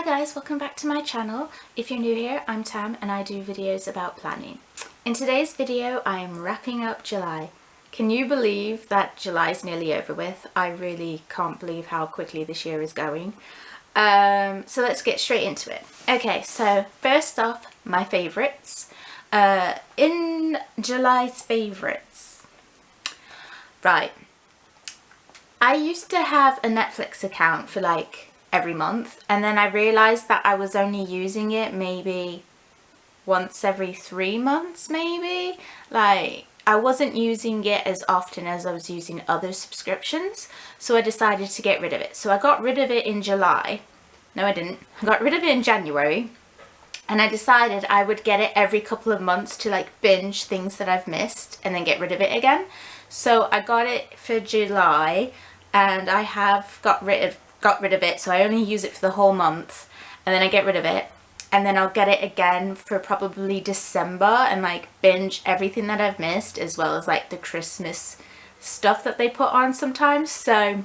Hi guys, welcome back to my channel. If you're new here, I'm Tam and I do videos about planning. In today's video, I am wrapping up July. Can you believe that July's nearly over with? I really can't believe how quickly this year is going. So let's get straight into it. Okay, so first off, my favourites. In July's favourites. Right. I used to have a Netflix account for like every month, and then I realised that I was only using it maybe once every 3 months, maybe. Like, I wasn't using it as often as I was using other subscriptions, so I decided to get rid of it. So I got rid of it in July. No, I didn't. I got rid of it in January, and I decided I would get it every couple of months to like binge things that I've missed and then get rid of it again. So I got it for July, and I have got rid of it, so I only use it for the whole month, and then I get rid of it, and then I'll get it again for probably December and like binge everything that I've missed, as well as like the Christmas stuff that they put on sometimes. So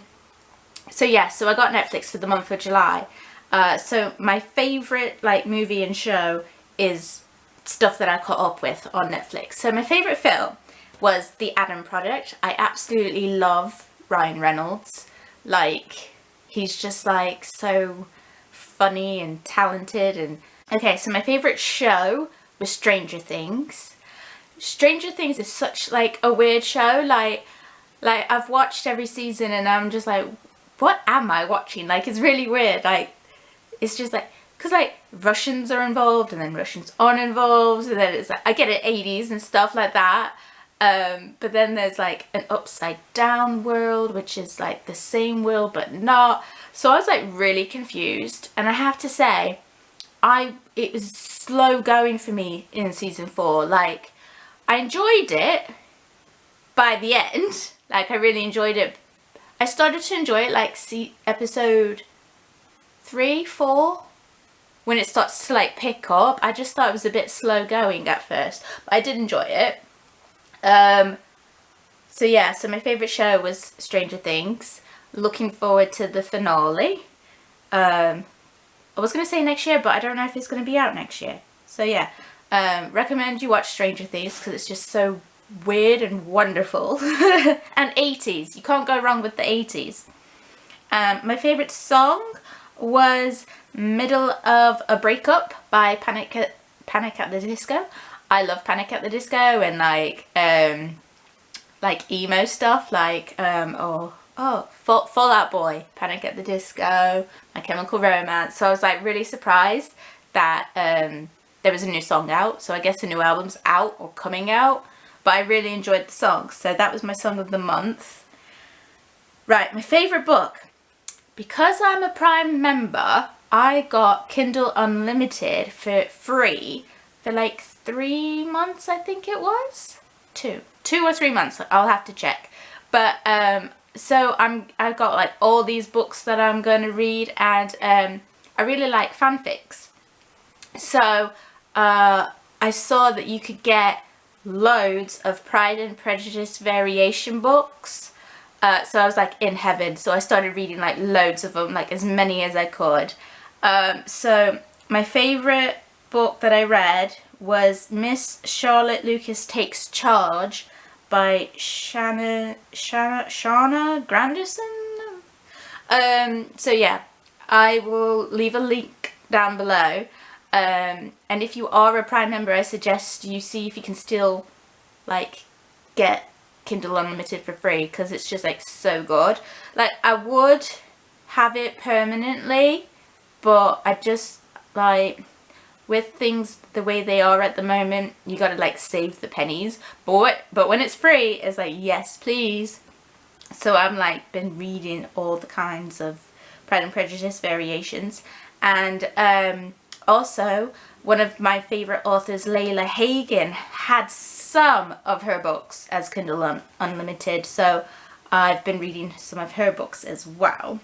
yeah, so I got Netflix for the month of July. So my favourite like movie and show is stuff that I caught up with on Netflix. So my favourite film was The Adam Project. I absolutely love Ryan Reynolds. Like, he's just like so funny and talented. And okay, so my favourite show was Stranger Things. Stranger Things is such like a weird show. Like I've watched every season and I'm just like, what am I watching? Like, it's really weird. Like, it's just like, because like Russians are involved and then Russians aren't involved, and then it's like, I get it, 80s and stuff like that. But then there's like an upside down world, which is like the same world but not. So I was like really confused, and I have to say, it was slow going for me in season 4. Like, I enjoyed it by the end. Like, I really enjoyed it. I started to enjoy it like episode 3, 4, when it starts to like pick up. I just thought it was a bit slow going at first, but I did enjoy it. So yeah, so my favourite show was Stranger Things. Looking forward to the finale. I was going to say next year, but I don't know if it's going to be out next year. So yeah, recommend you watch Stranger Things because it's just so weird and wonderful. And 80s, you can't go wrong with the 80s. My favourite song was Middle of a Breakup by Panic at the Disco. I love Panic at the Disco and like emo stuff, like Fall Out Boy, Panic at the Disco, My Chemical Romance. So I was like really surprised that there was a new song out. So I guess a new album's out or coming out, but I really enjoyed the song. So that was my song of the month. Right, my favourite book. Because I'm a Prime member, I got Kindle Unlimited for free for like 3 months, I think it was. 2 or 3 months, I'll have to check. But so I've got like all these books that I'm going to read, and I really like fanfics. So I saw that you could get loads of Pride and Prejudice variation books. So I was like in heaven. So I started reading like loads of them, like as many as I could. So my favourite book that I read was Miss Charlotte Lucas Takes Charge by Shauna Grandison. So yeah, I will leave a link down below. And if you are a Prime member, I suggest you see if you can still like get Kindle Unlimited for free, because it's just like so good. Like, I would have it permanently, but I just like, with things the way they are at the moment, you gotta like save the pennies. But when it's free, it's like, yes please. So I'm like been reading all the kinds of Pride and Prejudice variations. And also one of my favourite authors, Layla Hagen, had some of her books as Kindle Unlimited. So I've been reading some of her books as well.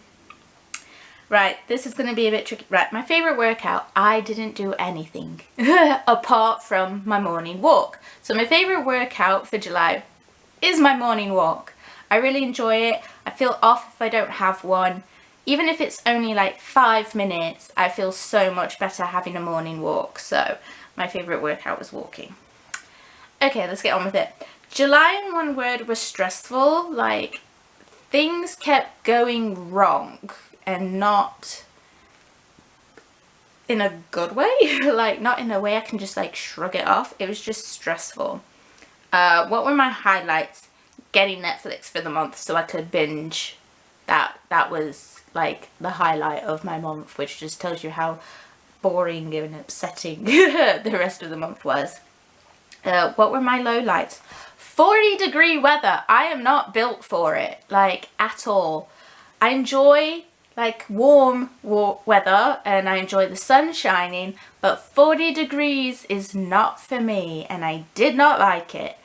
Right, this is going to be a bit tricky. Right, my favourite workout, I didn't do anything apart from my morning walk. So my favourite workout for July is my morning walk. I really enjoy it. I feel off if I don't have one. even if it's only like 5 minutes, I feel so much better having a morning walk. So my favourite workout was walking. Okay, let's get on with it. July in one word was stressful. Like, things kept going wrong, and not in a good way. Like, not in a way I can just like shrug it off. It was just stressful. What were my highlights? Getting Netflix for the month so I could binge. That was like the highlight of my month, which just tells you how boring and upsetting the rest of the month was. What were my lowlights? 40-degree weather. I am not built for it, like, at all. I enjoy like warm weather, and I enjoy the sun shining, but 40 degrees is not for me, and I did not like it.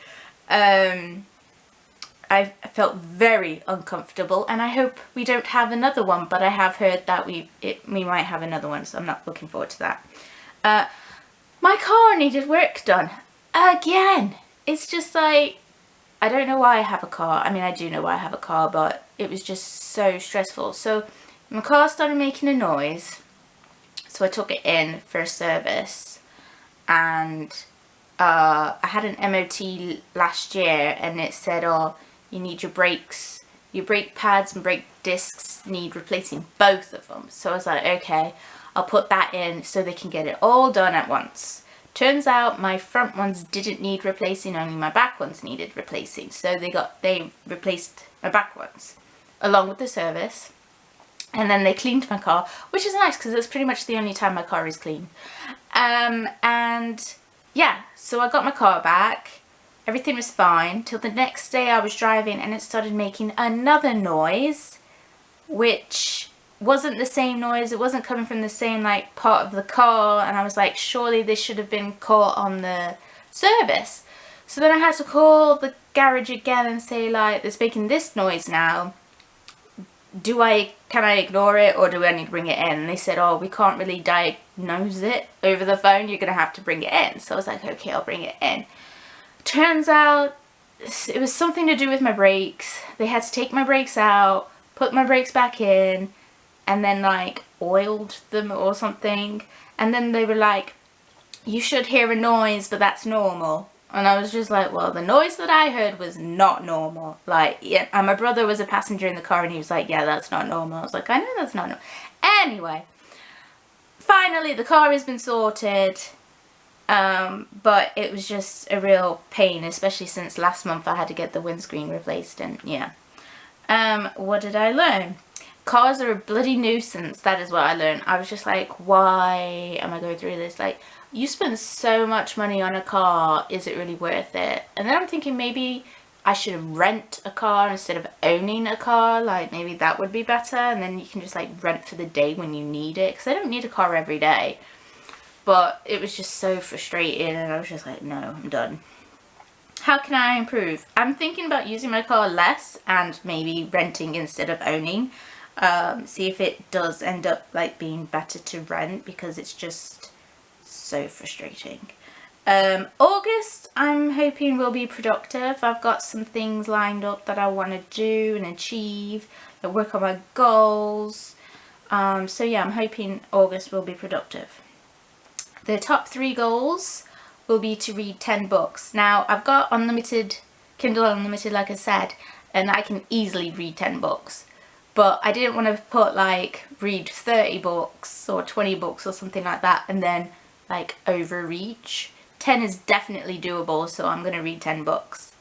I felt very uncomfortable, and I hope we don't have another one, but I have heard that we might have another one, so I'm not looking forward to that. My car needed work done again. It's just like, I don't know why I have a car. I mean, I do know why I have a car, but it was just so stressful. So my car started making a noise, so I took it in for a service, and I had an MOT last year, and it said, oh, you need your brakes, your brake pads and brake discs need replacing, both of them. So I was like, okay, I'll put that in so they can get it all done at once. Turns out my front ones didn't need replacing, only my back ones needed replacing. So they replaced my back ones along with the service. And then they cleaned my car, which is nice because it's pretty much the only time my car is clean. And yeah, so I got my car back. Everything was fine till the next day I was driving, and it started making another noise, which wasn't the same noise. It wasn't coming from the same like part of the car, and I was like, surely this should have been caught on the service. So then I had to call the garage again and say, like, it's making this noise now. Can I ignore it, or do I need to bring it in? And they said, oh, we can't really diagnose it over the phone. You're going to have to bring it in. So I was like, okay, I'll bring it in. Turns out it was something to do with my brakes. They had to take my brakes out, put my brakes back in, and then like oiled them or something. And then they were like, you should hear a noise, but that's normal. And I was just like, well, the noise that I heard was not normal. Like, yeah, and my brother was a passenger in the car, and he was like, yeah, that's not normal. I was like, I know that's not normal. Anyway, finally the car has been sorted. But it was just a real pain, especially since last month I had to get the windscreen replaced, and yeah. What did I learn? Cars are a bloody nuisance. That is what I learned. I was just like, why am I going through this? Like, you spend so much money on a car, is it really worth it? And then I'm thinking maybe I should rent a car instead of owning a car. Like, maybe that would be better, and then you can just like rent for the day when you need it, because I don't need a car every day. But it was just so frustrating, and I was just like, no, I'm done. How can I improve? I'm thinking about using my car less and maybe renting instead of owning. See if it does end up like being better to rent, because it's just so frustrating. August, I'm hoping will be productive. I've got some things lined up that I want to do and achieve, and work on my goals. So yeah, I'm hoping August will be productive. The top 3 goals will be to read 10 books. Now, I've got unlimited, Kindle Unlimited, like I said, and I can easily read 10 books. But I didn't want to put like, read 30 books or 20 books or something like that, and then like overreach. 10 is definitely doable, so I'm going to read 10 books.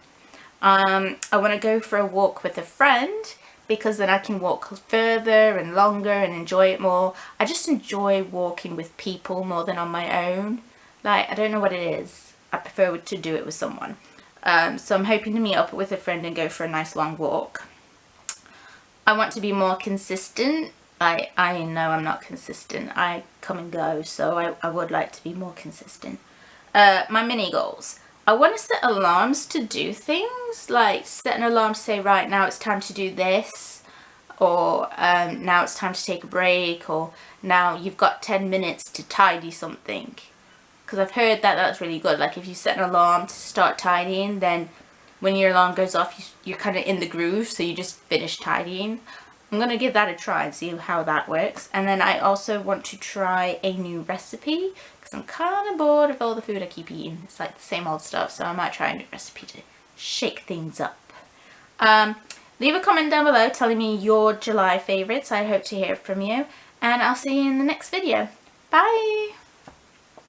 I want to go for a walk with a friend, because then I can walk further and longer and enjoy it more. I just enjoy walking with people more than on my own. Like, I don't know what it is. I prefer to do it with someone. So I'm hoping to meet up with a friend and go for a nice long walk. I want to be more consistent. I know I'm not consistent. I come and go, so I would like to be more consistent. My mini goals. I want to set alarms to do things, like set an alarm to say, right, now it's time to do this, or now it's time to take a break, or now you've got 10 minutes to tidy something. Because I've heard that that's really good. Like, if you set an alarm to start tidying, then when your alarm goes off, you're kind of in the groove, so you just finish tidying. I'm going to give that a try and see how that works. And then I also want to try a new recipe because I'm kind of bored of all the food I keep eating. It's like the same old stuff, so I might try a new recipe to shake things up. Leave a comment down below telling me your July favourites. I hope to hear from you. And I'll see you in the next video. Bye!